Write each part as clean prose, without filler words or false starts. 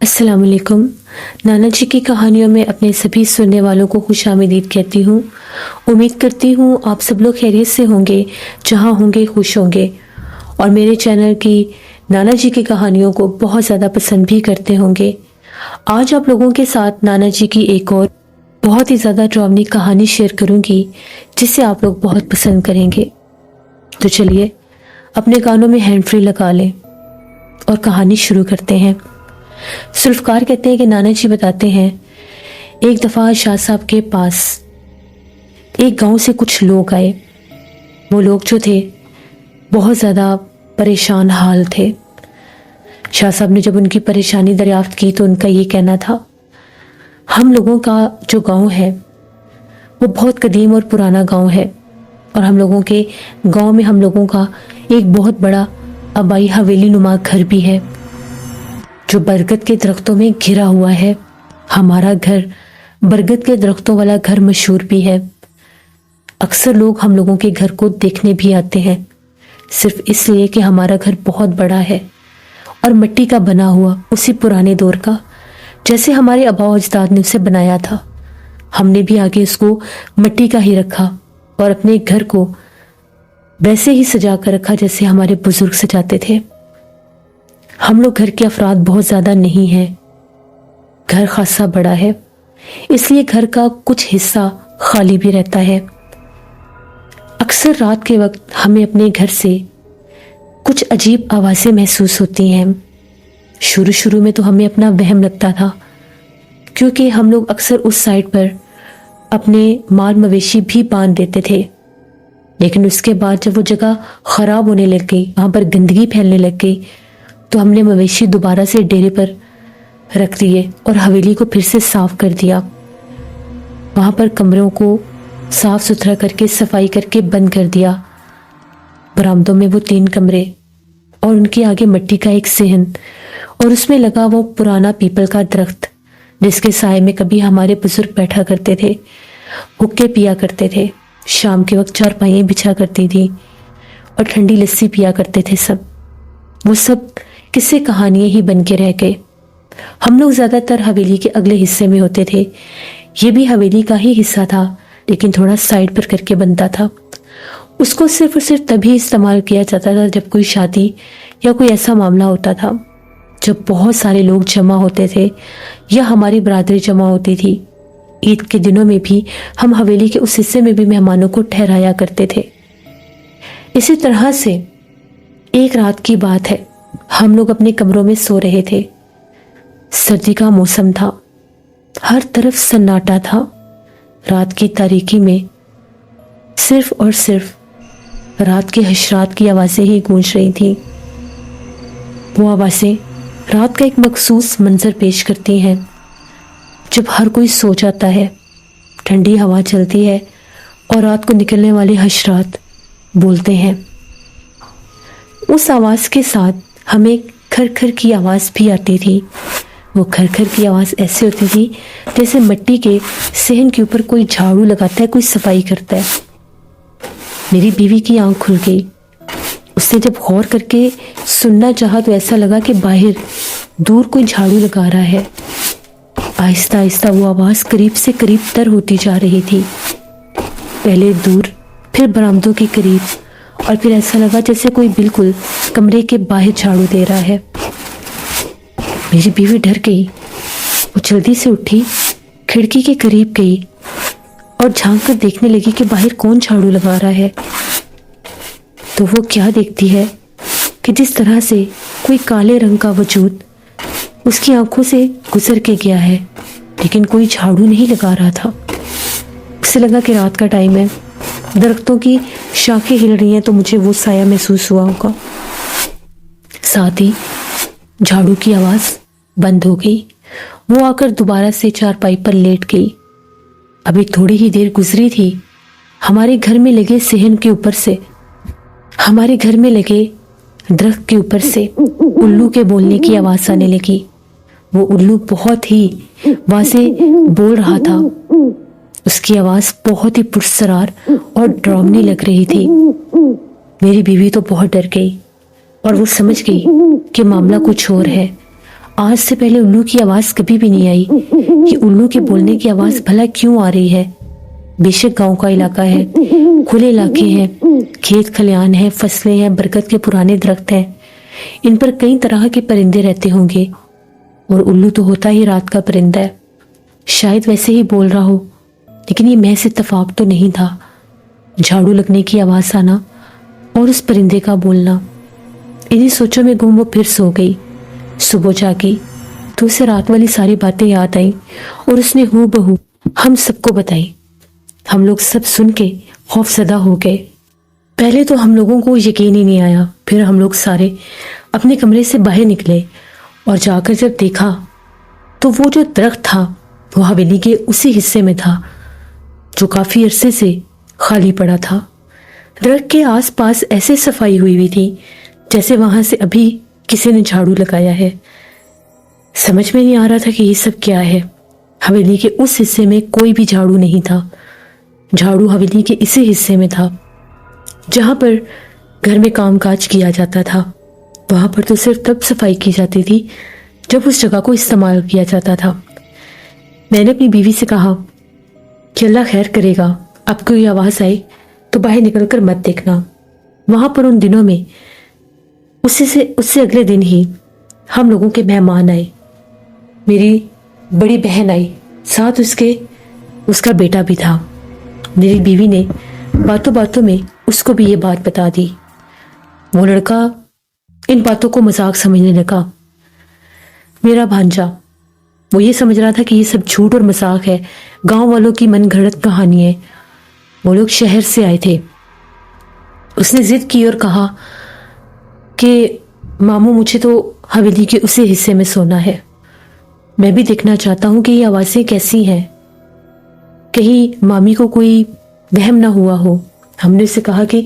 अस्सलाम वालेकुम। नाना जी की कहानियों में अपने सभी सुनने वालों को खुशामदीद कहती हूँ। उम्मीद करती हूँ आप सब लोग खैरियत से होंगे, जहाँ होंगे खुश होंगे और मेरे चैनल की नाना जी की कहानियों को बहुत ज़्यादा पसंद भी करते होंगे। आज आप लोगों के साथ नाना जी की एक और बहुत ही ज़्यादा ड्रावनी कहानी शेयर करूँगी जिसे आप लोग बहुत पसंद करेंगे। तो चलिए अपने कानों में हैंड फ्री लगा लें और कहानी शुरू करते हैं। जुल्फकार कहते हैं कि नाना जी बताते हैं, एक दफ़ा शाह साहब के पास एक गांव से कुछ लोग आए। वो लोग जो थे बहुत ज़्यादा परेशान हाल थे। शाह साहब ने जब उनकी परेशानी दरियाफ्त की तो उनका ये कहना था, हम लोगों का जो गांव है वो बहुत कदीम और पुराना गांव है और हम लोगों के गांव में हम लोगों का एक बहुत बड़ा आबाई हवेली नुमा घर भी है जो बरगद के दरख्तों में घिरा हुआ है। हमारा घर बरगद के दरख्तों वाला घर मशहूर भी है। अक्सर लोग हम लोगों के घर को देखने भी आते हैं, सिर्फ इसलिए कि हमारा घर बहुत बड़ा है और मिट्टी का बना हुआ, उसी पुराने दौर का, जैसे हमारे आबा अजदाद ने उसे बनाया था। हमने भी आगे उसको मिट्टी का ही रखा और अपने घर को वैसे ही सजा कर रखा जैसे हमारे बुजुर्ग सजाते थे। हम लोग घर के अफराद बहुत ज़्यादा नहीं हैं, घर खासा बड़ा है, इसलिए घर का कुछ हिस्सा खाली भी रहता है। अक्सर रात के वक्त हमें अपने घर से कुछ अजीब आवाज़ें महसूस होती हैं। शुरू शुरू में तो हमें अपना वहम लगता था, क्योंकि हम लोग अक्सर उस साइड पर अपने माल मवेशी भी बांध देते थे। लेकिन उसके बाद जब वो जगह ख़राब होने लग गई, वहाँ पर गंदगी फैलने लग गई, तो हमने मवेशी दोबारा से डेरे पर रख दिए और हवेली को फिर से साफ कर दिया। वहाँ पर कमरों को साफ सुथरा करके सफाई करके बंद कर दिया। बरामदों में वो 3 कमरे और उनके आगे मिट्टी का एक सेहन और उसमें लगा वो पुराना पीपल का दरख्त जिसके साए में कभी हमारे बुजुर्ग बैठा करते थे, हुक्के पिया करते थे, शाम के वक्त चारपाइयाँ बिछा करती थी और ठंडी लस्सी पिया करते थे। वो सब किस्से कहानियाँ ही बन के रह गए। हम लोग ज़्यादातर हवेली के अगले हिस्से में होते थे। ये भी हवेली का ही हिस्सा था, लेकिन थोड़ा साइड पर करके बनता था। उसको सिर्फ और सिर्फ तभी इस्तेमाल किया जाता था जब कोई शादी या कोई ऐसा मामला होता था जब बहुत सारे लोग जमा होते थे या हमारी बरादरी जमा होती थी। ईद के दिनों में भी हम हवेली के उस हिस्से में भी मेहमानों को ठहराया करते थे। इसी तरह से एक रात की बात है, हम लोग अपने कमरों में सो रहे थे। सर्दी का मौसम था, हर तरफ सन्नाटा था। रात की तारीकी में सिर्फ और सिर्फ रात के हशरात की आवाज़ें ही गूंज रही थी। वो आवाज़ें रात का एक मखसूस मंजर पेश करती हैं। जब हर कोई सो जाता है, ठंडी हवा चलती है और रात को निकलने वाले हशरात बोलते हैं। उस आवाज़ के साथ हमें खर की आवाज़ भी आती थी। वो खर की आवाज़ ऐसे होती थी जैसे मिट्टी के सेहन के ऊपर कोई झाड़ू लगाता है, कोई सफाई करता है। मेरी बीवी की आंख खुल गई। उसने जब गौर करके सुनना चाहा तो ऐसा लगा कि बाहर दूर कोई झाड़ू लगा रहा है। आहिस्ता आहिस्ता वो आवाज़ करीब से करीब तर होती जा रही थी, पहले दूर, फिर बरामदों के करीब, और फिर ऐसा लगा जैसे कोई बिल्कुल कमरे के बाहर झाड़ू दे रहा है। मेरी बीवी डर गई। वो जल्दी से उठी, खिड़की के करीब गई और झांक कर देखने लगी कि बाहर कौन झाड़ू लगा रहा है। तो वो क्या देखती है कि जिस तरह से कोई काले रंग का वजूद उसकी आंखों से गुजर के गया है, लेकिन कोई झाड़ू नहीं लगा रहा था। उसे लगा कि रात का टाइम है, दरख्तों की शाखें हिल रही हैं, तो मुझे वो साया महसूस हुआ होगा। साथ ही झाड़ू की आवाज़ बंद हो गई। वो आकर दोबारा से चारपाई पर लेट गई। अभी थोड़ी ही देर गुजरी थी, हमारे घर में लगे सेहन के ऊपर से, हमारे घर में लगे दरख्त के ऊपर से उल्लू के बोलने की आवाज़ आने लगी। वो उल्लू बहुत ही वाज़े बोल रहा था। उसकी आवाज़ बहुत ही पुरस्कार और डरावनी लग रही थी। मेरी बीवी तो बहुत डर गई और वो समझ गई कि मामला कुछ और है। آج سے پہلے الو کی آواز کبھی بھی نہیں آئی کہ الو کے بولنے کی آواز بھلا کیوں آ رہی ہے۔ بے شک گاؤں کا علاقہ ہے، کھلے علاقے ہیں، کھیت کھلیان ہیں، فصلیں ہیں، برکت کے پرانے درخت ہیں، ان پر کئی طرح کے پرندے رہتے ہوں گے، اور الو تو ہوتا ہی رات کا پرندہ ہے، شاید ویسے ہی بول رہا ہو، لیکن یہ محض اتفاق تو نہیں تھا۔ جھاڑو لگنے کی آواز آنا اور اس پرندے کا بولنا، انہیں سوچوں میں گم وہ پھر سو گئی۔ صبح جاگی تو اسے رات والی ساری باتیں یاد آئیں اور اس نے ہو بہو ہم سب کو بتائی۔ ہم لوگ سب سن کے خوف زدہ ہو گئے۔ پہلے تو ہم لوگوں کو یقین ہی نہیں آیا، پھر ہم لوگ سارے اپنے کمرے سے باہر نکلے اور جا کر جب دیکھا تو وہ جو درخت تھا وہ حویلی کے اسی حصے میں تھا جو کافی عرصے سے خالی پڑا تھا۔ درخت کے آس پاس ایسے صفائی ہوئی تھی جیسے وہاں سے ابھی کسی نے جھاڑو لگایا ہے۔ سمجھ میں نہیں آ رہا تھا کہ یہ سب کیا ہے۔ حویلی کے اس حصے میں کوئی بھی جھاڑو نہیں تھا، جھاڑو حویلی کے اسی حصے میں تھا جہاں پر گھر میں کام کاج کیا جاتا تھا۔ وہاں پر تو صرف تب صفائی کی جاتی تھی جب اس جگہ کو استعمال کیا جاتا تھا۔ میں نے اپنی بیوی سے کہا کہ اللہ خیر کرے گا، اب کوئی آواز آئے تو باہر نکل کر مت دیکھنا۔ وہاں پر ان دنوں میں اس سے اگلے دن ہی ہم لوگوں کے مہمان آئے۔ میری بڑی بہن آئی، ساتھ اس کا بیٹا بھی تھا۔ میری بیوی نے باتوں باتوں میں اس کو بھی یہ بات بتا دی۔ وہ لڑکا ان باتوں کو مذاق سمجھنے لگا۔ میرا بھانجا وہ یہ سمجھ رہا تھا کہ یہ سب جھوٹ اور مذاق ہے، گاؤں والوں کی من گھڑت کہانی ہے۔ وہ لوگ شہر سے آئے تھے۔ اس نے ضد کی اور کہا کہ ماموں مجھے تو حویلی کے اسی حصے میں سونا ہے، میں بھی دیکھنا چاہتا ہوں کہ یہ آوازیں کیسی ہیں، کہیں مامی کو کوئی وہم نہ ہوا ہو۔ ہم نے اسے کہا کہ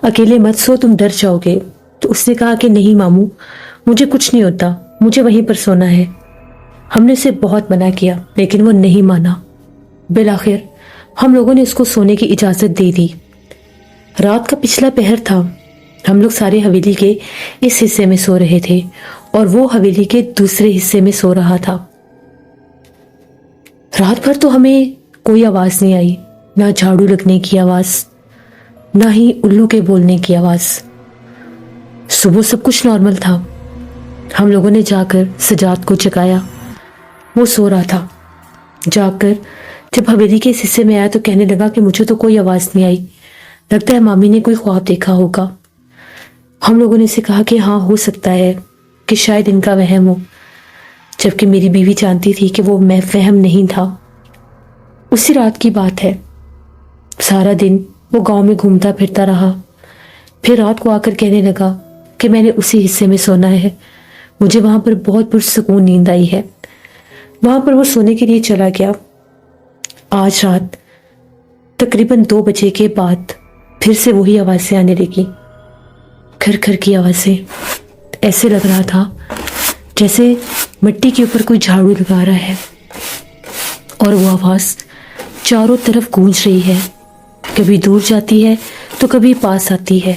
اکیلے مت سو، تم ڈر جاؤ گے۔ تو اس نے کہا کہ نہیں ماموں، مجھے کچھ نہیں ہوتا، مجھے وہیں پر سونا ہے۔ ہم نے اسے بہت منع کیا لیکن وہ نہیں مانا۔ بالآخر ہم لوگوں نے اس کو سونے کی اجازت دے دی۔ رات کا پچھلا پہر تھا، ہم لوگ سارے حویلی کے اس حصے میں سو رہے تھے اور وہ حویلی کے دوسرے حصے میں سو رہا تھا۔ رات بھر تو ہمیں کوئی آواز نہیں آئی، نہ جھاڑو لگنے کی آواز، نہ ہی الو کے بولنے کی آواز۔ صبح سب کچھ نارمل تھا۔ ہم لوگوں نے جا کر سجاد کو جگایا، وہ سو رہا تھا۔ جاگ کر جب حویلی کے اس حصے میں آیا تو کہنے لگا کہ مجھے تو کوئی آواز نہیں آئی، لگتا ہے مامی نے کوئی خواب دیکھا ہوگا۔ ہم لوگوں نے اسے کہا کہ ہاں ہو سکتا ہے کہ شاید ان کا وہم ہو، جبکہ میری بیوی جانتی تھی کہ وہ وہم نہیں تھا۔ اسی رات کی بات ہے، سارا دن وہ گاؤں میں گھومتا پھرتا رہا، پھر رات کو آ کر کہنے لگا کہ میں نے اسی حصے میں سونا ہے، مجھے وہاں پر بہت پرسکون نیند آئی ہے۔ وہاں پر وہ سونے کے لیے چلا گیا۔ آج رات تقریباً 2 بجے کے بعد پھر سے وہی آوازیں آنے لگی، کھر کھر کی آوازیں۔ ایسے لگ رہا تھا جیسے مٹی کے اوپر کوئی جھاڑو لگا رہا ہے، اور وہ آواز چاروں طرف گونج رہی ہے، کبھی دور جاتی ہے تو کبھی پاس آتی ہے۔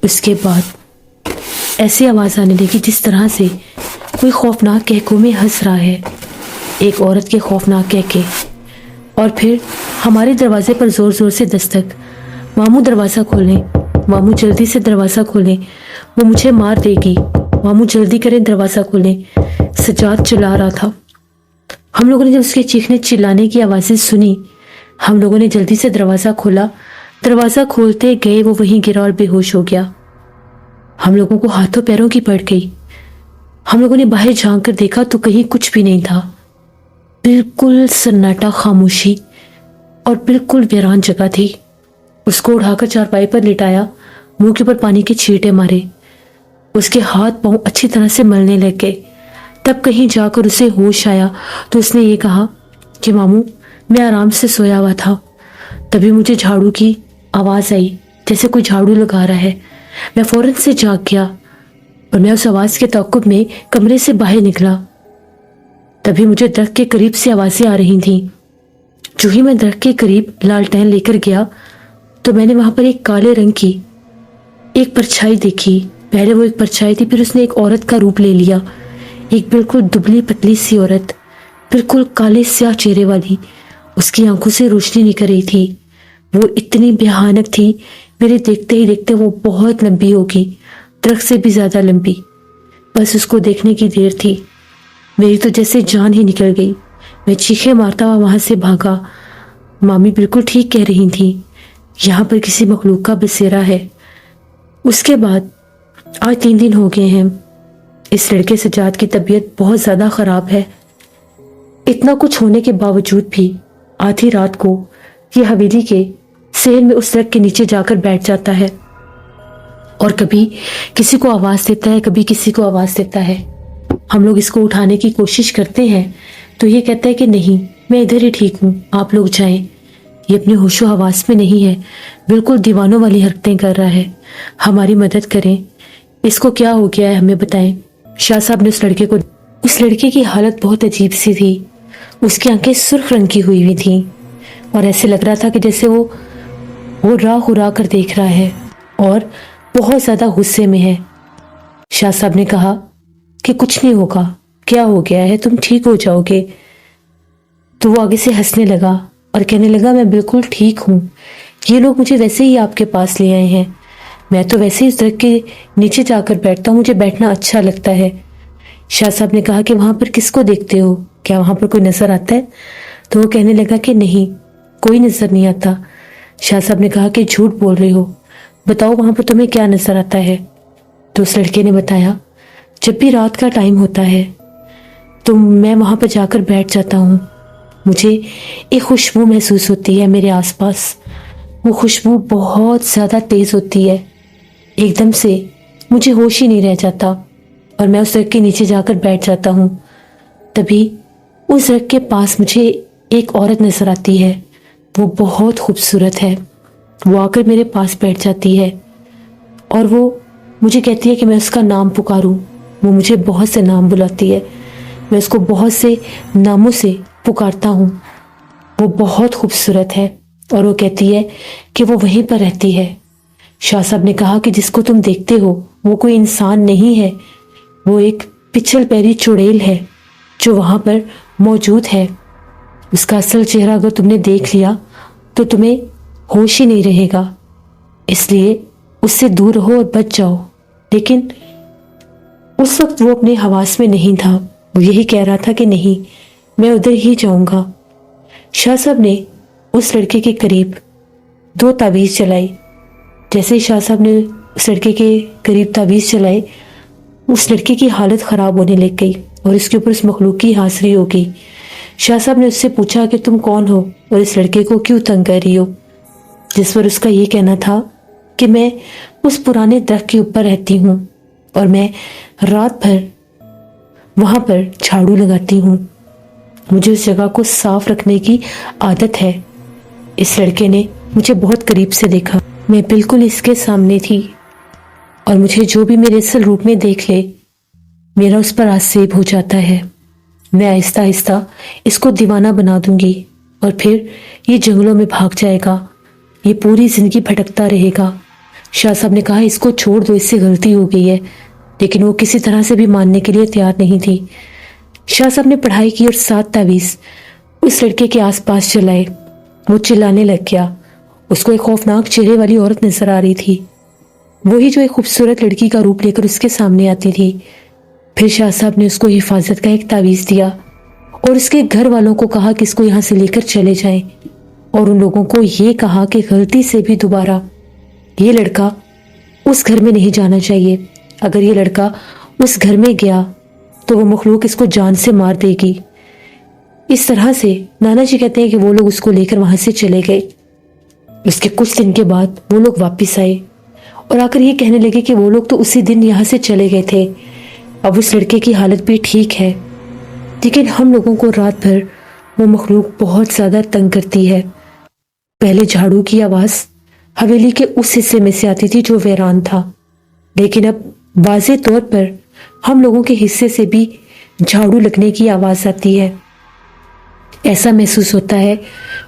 اس کے بعد ایسی آواز آنے لگی جس طرح سے کوئی خوفناک قہقہوں میں ہنس رہا ہے، ایک عورت کے خوفناک قہقہے۔ اور پھر ہمارے دروازے پر زور زور سے دستک، ماموں دروازہ کھولیں، ماموں جلدی سے دروازہ کھولیں، وہ مجھے مار دے گی، ماموں جلدی کریں دروازہ کھولیں۔ سجاد چلا رہا تھا۔ ہم لوگوں نے جب اس کے چیخنے چلانے کی آوازیں سنی، ہم لوگوں نے جلدی سے دروازہ کھولا۔ دروازہ کھولتے گئے وہ وہیں گرا اور بے ہوش ہو گیا۔ ہم لوگوں کو ہاتھوں پیروں کی پڑ گئی۔ ہم لوگوں نے باہر جھانک کر دیکھا تو کہیں کچھ بھی نہیں تھا، بالکل سناٹا، خاموشی اور بالکل ویران جگہ تھی۔ اس کو اٹھا کر چارپائی پر لٹایا، منہ کے اوپر پانی کے چھینٹے مارے، اس کے ہاتھ پاؤں اچھی طرح سے ملنے لگ گئے۔ تب کہیں جا کر اسے ہوش آیا تو اس نے یہ کہا کہ ماموں میں آرام سے سویا ہوا تھا، تبھی مجھے جھاڑو کی آواز آئی جیسے کوئی جھاڑو لگا رہا ہے۔ میں فوراً سے جاگ گیا اور میں اس آواز کے تعاقب میں کمرے سے باہر نکلا۔ تبھی مجھے درخت کے قریب سے آوازیں آ رہی تھیں۔ جو ہی میں درخت کے قریب لالٹین لے کر گیا تو میں نے وہاں پر ایک کالے رنگ کی ایک پرچھائی دیکھی۔ پہلے وہ ایک پرچھائی تھی، پھر اس نے ایک عورت کا روپ لے لیا، ایک بالکل دبلی پتلی سی عورت، بالکل کالے سیاہ چہرے والی، اس کی آنکھوں سے روشنی نکل رہی تھی۔ وہ اتنی بھیانک تھی، میرے دیکھتے ہی دیکھتے وہ بہت لمبی ہوگی، درخت سے بھی زیادہ لمبی۔ بس اس کو دیکھنے کی دیر تھی، میری تو جیسے جان ہی نکل گئی۔ میں چیخے مارتا ہوا وہاں سے بھاگا۔ مامی بالکل ٹھیک کہہ رہی تھیں، یہاں پر کسی مخلوق کا بسیرا ہے۔ اس کے بعد آج 3 دن ہو گئے ہیں، اس لڑکے سجاد کی طبیعت بہت زیادہ خراب ہے۔ اتنا کچھ ہونے کے باوجود بھی آدھی رات کو یہ حویلی کے صحن میں اس درخت کے نیچے جا کر بیٹھ جاتا ہے اور کبھی کسی کو آواز دیتا ہے، کبھی کسی کو آواز دیتا ہے۔ ہم لوگ اس کو اٹھانے کی کوشش کرتے ہیں تو یہ کہتا ہے کہ نہیں، میں ادھر ہی ٹھیک ہوں، آپ لوگ جائیں۔ یہ اپنے ہوش و حواس میں نہیں ہے، بالکل دیوانوں والی حرکتیں کر رہا ہے۔ ہماری مدد کریں، اس کو کیا ہو گیا ہے، ہمیں بتائیں۔ شاہ صاحب نے اس لڑکے کی حالت بہت عجیب سی تھی۔ اس کی آنکھیں سرخ رنگ کی ہوئی تھیں اور ایسے لگ رہا تھا کہ جیسے وہ راہ ہرا کر دیکھ رہا ہے اور بہت زیادہ غصے میں ہے۔ شاہ صاحب نے کہا کہ کچھ نہیں ہوگا، کیا ہو گیا ہے، تم ٹھیک ہو جاؤ گے۔ تو وہ آگے سے ہنسنے لگا اور کہنے لگا میں بالکل ٹھیک ہوں، یہ لوگ مجھے ویسے ہی آپ کے پاس لے آئے ہیں، میں تو ویسے ہی اس درخت کے نیچے جا کر بیٹھتا ہوں، مجھے بیٹھنا اچھا لگتا ہے۔ شاہ صاحب نے کہا کہ وہاں پر کس کو دیکھتے ہو، کیا وہاں پر کوئی نظر آتا ہے؟ تو وہ کہنے لگا کہ نہیں، کوئی نظر نہیں آتا۔ شاہ صاحب نے کہا کہ جھوٹ بول رہے ہو، بتاؤ وہاں پر تمہیں کیا نظر آتا ہے؟ تو اس لڑکے نے بتایا جب بھی رات کا ٹائم ہوتا ہے تو میں وہاں پر جا کر بیٹھ جاتا ہوں، مجھے ایک خوشبو محسوس ہوتی ہے میرے آس پاس، وہ خوشبو بہت زیادہ تیز ہوتی ہے، ایک دم سے مجھے ہوش ہی نہیں رہ جاتا اور میں اس درخت کے نیچے جا کر بیٹھ جاتا ہوں۔ تبھی اس درخت کے پاس مجھے ایک عورت نظر آتی ہے، وہ بہت خوبصورت ہے، وہ آ کر میرے پاس بیٹھ جاتی ہے اور وہ مجھے کہتی ہے کہ میں اس کا نام پکاروں۔ وہ مجھے بہت سے نام بلاتی ہے، میں اس کو بہت سے ناموں سے پکارتا ہوں۔ وہ بہت خوبصورت ہے اور وہ کہتی ہے کہ وہ وہیں پر رہتی ہے۔ شاہ صاحب نے کہا کہ جس کو تم دیکھتے ہو وہ کوئی انسان نہیں ہے، وہ ایک پچھل پیری چڑیل ہے جو وہاں پر موجود ہے۔ اس کا اصل چہرہ اگر تم نے دیکھ لیا تو تمہیں ہوش ہی نہیں رہے گا، اس لیے اس سے دور رہو اور بچ جاؤ۔ لیکن اس وقت وہ اپنے حواس میں نہیں تھا، وہ یہی کہہ رہا تھا کہ نہیں، میں ادھر ہی جاؤں گا۔ شاہ صاحب نے اس لڑکے کے قریب 2 تعویذ چلائی۔ جیسے ہی شاہ صاحب نے اس لڑکے کے قریب تعویذ چلائے، اس لڑکے کی حالت خراب ہونے لگ گئی اور اس کے اوپر اس مخلوق کی حاضری ہو گئی۔ شاہ صاحب نے اس سے پوچھا کہ تم کون ہو اور اس لڑکے کو کیوں تنگ کر رہی ہو؟ جس پر اس کا یہ کہنا تھا کہ میں اس پرانے درخت کے اوپر رہتی ہوں اور میں رات بھر وہاں پر جھاڑو لگاتی ہوں، مجھے اس جگہ کو صاف رکھنے کی عادت ہے۔ اس لڑکے نے مجھے بہت قریب سے دیکھا، میں بالکل اس کے سامنے تھی اور مجھے جو بھی میرے اصل روپ میں دیکھ لے میرا اس پر آسیب ہو جاتا ہے۔ میں آہستہ آہستہ اس کو دیوانہ بنا دوں گی اور پھر یہ جنگلوں میں بھاگ جائے گا، یہ پوری زندگی بھٹکتا رہے گا۔ شاہ صاحب نے کہا اس کو چھوڑ دو، اس سے غلطی ہو گئی ہے، لیکن وہ کسی طرح سے بھی ماننے کے لیے تیار نہیں تھی۔ شاہ صاحب نے پڑھائی کی اور 7 تعویذ اس لڑکے کے آس پاس چلائے۔ وہ چلانے لگ گیا، اس کو ایک خوفناک چہرے والی عورت نظر آ رہی تھی، وہی جو ایک خوبصورت لڑکی کا روپ لے کر اس کے سامنے آتی تھی۔ پھر شاہ صاحب نے اس کو حفاظت کا ایک تعویذ دیا اور اس کے گھر والوں کو کہا کہ اس کو یہاں سے لے کر چلے جائیں، اور ان لوگوں کو یہ کہا کہ غلطی سے بھی دوبارہ یہ لڑکا اس گھر میں نہیں جانا چاہیے، اگر یہ لڑکا اس گھر میں گیا تو وہ مخلوق اس کو جان سے مار دے گی۔ اس طرح سے نانا جی کہتے ہیں کہ وہ لوگ اس کو لے کر وہاں سے چلے گئے۔ اس کے کچھ دن کے بعد وہ لوگ واپس آئے اور آ کر یہ کہنے لگے کہ وہ لوگ تو اسی دن یہاں سے چلے گئے تھے، اب اس لڑکے کی حالت بھی ٹھیک ہے، لیکن ہم لوگوں کو رات بھر وہ مخلوق بہت زیادہ تنگ کرتی ہے۔ پہلے جھاڑو کی آواز حویلی کے اس حصے میں سے آتی تھی جو ویران تھا، لیکن اب واضح طور پر ہم لوگوں کے حصے سے بھی جھاڑو لگنے کی آواز آتی ہے۔ ایسا محسوس ہوتا ہے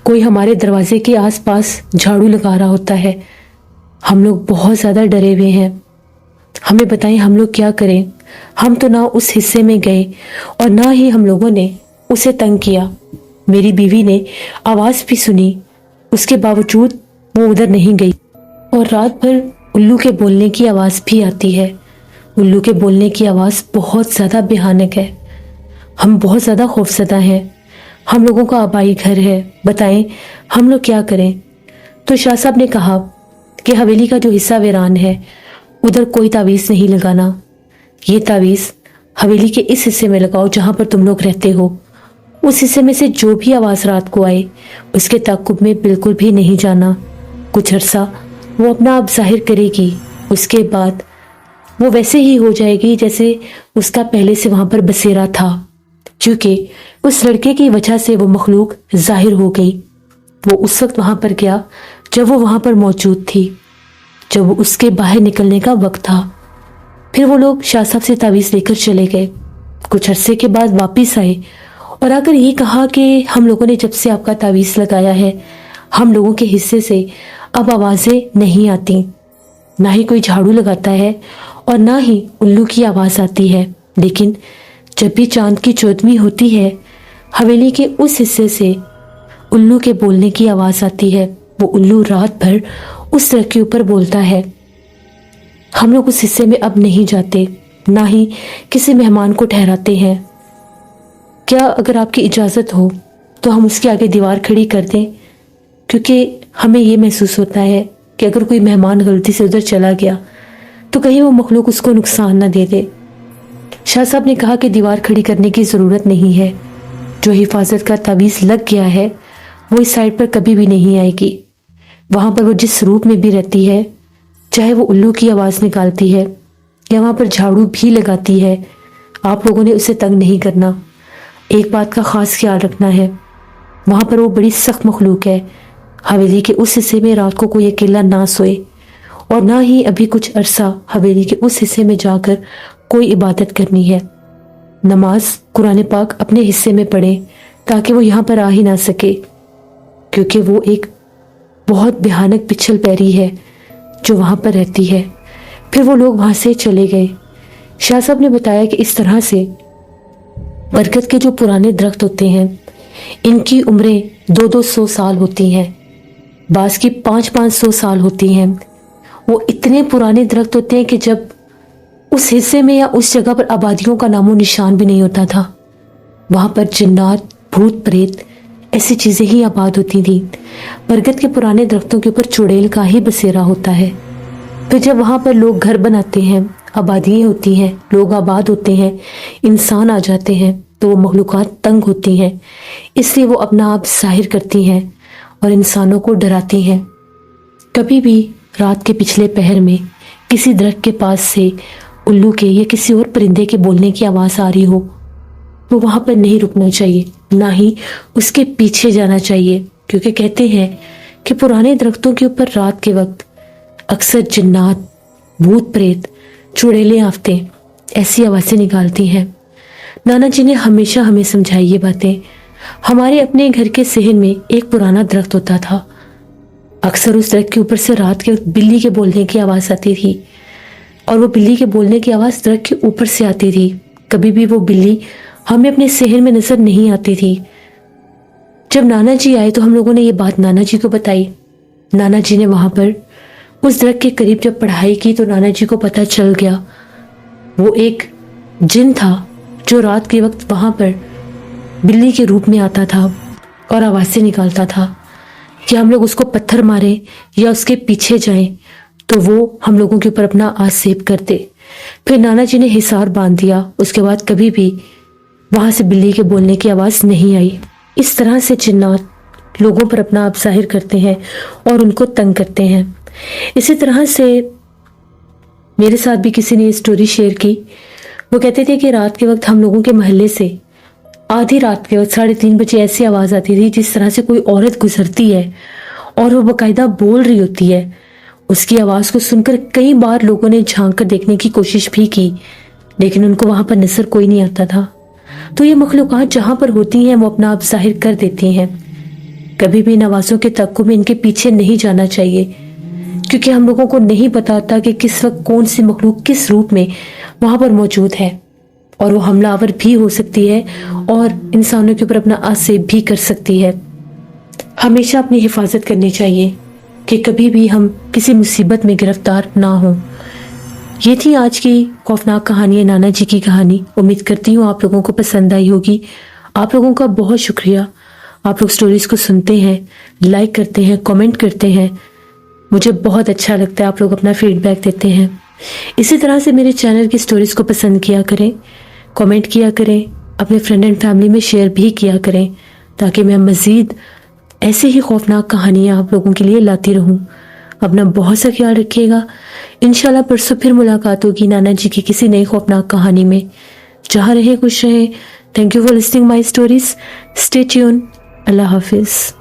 کوئی ہمارے دروازے کے آس پاس جھاڑو لگا رہا ہوتا ہے۔ ہم لوگ بہت زیادہ ڈرے ہوئے ہیں۔ हमें बताएं हम लोग क्या करें। हम तो ना उस हिस्से में गए और ना ही हम लोगों ने उसे तंग किया। मेरी बीवी ने आवाज भी सुनी, उसके बावजूद वो उधर नहीं गई। और रात भर उल्लू के बोलने की आवाज भी आती है। उल्लू के बोलने की आवाज बहुत ज्यादा भयानक है। हम बहुत ज्यादा खौफजदा हैं। हम लोगों का आबाई घर है, बताएं हम लोग क्या करें। तो शाह साहब ने कहा कि हवेली का जो हिस्सा वीरान है उधर कोई तावीज नहीं लगाना। ये तावीज हवेली के इस हिस्से में लगाओ जहां पर तुम लोग रहते हो। उस हिस्से में से जो भी आवाज रात को आए उसके ताकुब में बिल्कुल भी नहीं जाना। कुछ अरसा वो अपना आप जाहिर करेगी, उसके बाद वो वैसे ही हो जाएगी जैसे उसका पहले से वहां पर बसेरा था। क्योंकि उस लड़के की वजह से वो मखलूक जाहिर हो गई। वो उस वक्त वहां पर गया जब वो वहां पर मौजूद थी, जब उसके बाहर निकलने का वक्त था। फिर वो लोग शाह साहब से तावीज़ लेकर चले गए। कुछ अरसे के बाद वापस आए और आकर ये कहा कि हम लोगों ने जब से आपका तावीज़ लगाया है हम लोगों के हिस्से से अब आवाज़ें नहीं आती, ना ही कोई झाड़ू लगाता है और ना ही उल्लू की आवाज़ आती है। लेकिन जब भी चांद की चौदहवीं होती है हवेली के उस हिस्से से उल्लू के बोलने की आवाज़ आती है। वो उल्लू रात भर उस दरख्त के ऊपर बोलता है। हम लोग उस हिस्से में अब नहीं जाते, ना ही किसी मेहमान को ठहराते हैं। क्या अगर आपकी इजाज़त हो तो हम उसके आगे दीवार खड़ी कर दें, क्योंकि हमें ये महसूस होता है कि अगर कोई मेहमान गलती से उधर चला गया तो कहीं वो मखलूक उसको नुकसान ना दे दे। शाह साहब ने कहा कि दीवार खड़ी करने की ज़रूरत नहीं है। जो हिफाजत का तावीज़ लग गया है वो इस साइड पर कभी भी नहीं आएगी। वहां पर वो जिस रूप में भी रहती है, चाहे वो उल्लू की आवाज़ निकालती है या वहां पर झाड़ू भी लगाती है, आप लोगों ने उसे तंग नहीं करना। एक बात का खास ख्याल रखना है, वहां पर वो बड़ी सख्त मखलूक है। हवेली के उस हिस्से में रात को कोई अकेला ना सोए और ना ही अभी कुछ अरसा हवेली के उस हिस्से में जाकर कोई इबादत करनी है। नमाज कुरान पाक अपने हिस्से में पढ़े ताकि वो यहाँ पर आ ही ना सके, क्योंकि वो एक बहुत भयानक पिछल पैरी है जो वहाँ पर रहती है। फिर वो लोग वहाँ से चले गए। शाह साहब ने बताया कि इस तरह से बरगद के जो पुराने दरख्त होते हैं इनकी उम्रें 200-200 साल होती हैं, बास की 500-500 साल होती हैं। वो इतने पुराने दरख्त होते हैं कि जब उस हिस्से में या उस जगह पर आबादियों का नामो निशान भी नहीं होता था, वहाँ पर जिन्नात, भूत प्रेत ऐसी चीज़ें ही आबाद होती थी। बरगद के पुराने दरख्तों के ऊपर चुड़ैल का ही बसेरा होता है। फिर जब वहाँ पर लोग घर बनाते हैं, आबादियाँ होती हैं, लोग आबाद होते हैं, इंसान आ जाते हैं, तो वो मखलूक़ात तंग होती हैं, इसलिए वो अपना आप जाहिर करती हैं और इंसानों को डराती हैं। कभी भी रात के पिछले पहर में किसी दरख्त के पास से उल्लू के या किसी और परिंदे के बोलने की आवाज़ आ रही हो, वो वहाँ पर नहीं रुकना चाहिए, ना ही उसके पीछे जाना चाहिए, क्योंकि कहते हैं कि पुराने दरख्तों के ऊपर रात के वक्त अक्सर जिन्नात, भूत प्रेत, चुड़ैलें आफतें ऐसी आवाज़ें निकालती हैं। नाना जी ने हमेशा हमें समझाई ये बातें। हमारे अपने घर के सहन में एक पुराना दरख्त होता था। अक्सर उस दरख्त के ऊपर से रात के वक्त बिल्ली के बोलने की आवाज़ आती थी और वो बिल्ली के बोलने की आवाज़ दरख्त के ऊपर से आती थी। कभी भी वो बिल्ली हमें अपने शहर में नजर नहीं आती थी। जब नाना जी आए तो हम लोगों ने ये बात नाना जी को बताई। नाना जी ने वहां पर उस दरख्त के करीब जब पढ़ाई की तो नाना जी को पता चल गया वो एक जिन था जो रात के वक्त वहां पर बिल्ली के रूप में आता था और आवाज़ें निकालता था कि हम लोग उसको पत्थर मारें या उसके पीछे जाएं तो वो हम लोगों के ऊपर अपना आसेब कर दे। फिर नाना जी ने हिसार बांध दिया। उसके बाद कभी भी वहां से बिल्ली के बोलने की आवाज़ नहीं आई। इस तरह से जिन्नात लोगों पर अपना आप जाहिर करते हैं और उनको तंग करते हैं। इसी तरह से मेरे साथ भी किसी ने स्टोरी शेयर की। वो कहते थे कि रात के वक्त हम लोगों के मोहल्ले से आधी रात के वक्त 3:30 बजे ऐसी आवाज़ आती थी जिस तरह से कोई औरत गुजरती है और वो बाकायदा बोल रही होती है। उसकी आवाज़ को सुनकर कई बार लोगों ने झांक कर देखने की कोशिश भी की, लेकिन उनको वहां पर नजर कोई नहीं आता था। तो ये मखलूक़ात जहां पर होती हैं वो अपना आप जाहिर कर देती हैं। कभी भी नवाज़ों के तक्कों में इनके पीछे नहीं जाना चाहिए। क्योंकि हम लोगों को नहीं पता होता कि किस वक्त कौन सी मखलूक किस रूप में वहाँ पर मौजूद है, और वो हमलावर भी हो सकती है और इंसानों के ऊपर अपना आसेब भी कर सकती है। हमेशा अपनी हिफाजत करनी चाहिए कि कभी भी हम किसी मुसीबत में गिरफ्तार ना हों। ये थी आज की खौफनाक कहानी, नाना जी की कहानी। उम्मीद करती हूँ आप लोगों को पसंद आई होगी। आप लोगों का बहुत शुक्रिया। आप लोग स्टोरीज को सुनते हैं, लाइक करते हैं, कमेंट करते हैं, मुझे बहुत अच्छा लगता है। आप लोग अपना फीडबैक देते हैं। इसी तरह से मेरे चैनल की स्टोरीज को पसंद किया करें, कमेंट किया करें, अपने फ्रेंड एंड फैमिली में शेयर भी किया करें, ताकि मैं मज़ीद ऐसे ही खौफनाक कहानियाँ आप लोगों के लिए लाती रहूँ। अपना बहुत सा ख्याल रखिएगा। इंशाल्लाह परसों फिर मुलाकात होगी नाना जी की किसी नई खौफनाक कहानी में। जहाँ रहे खुश रहें। Thank you for listening my stories. Stay tune. अल्लाह हाफिज़।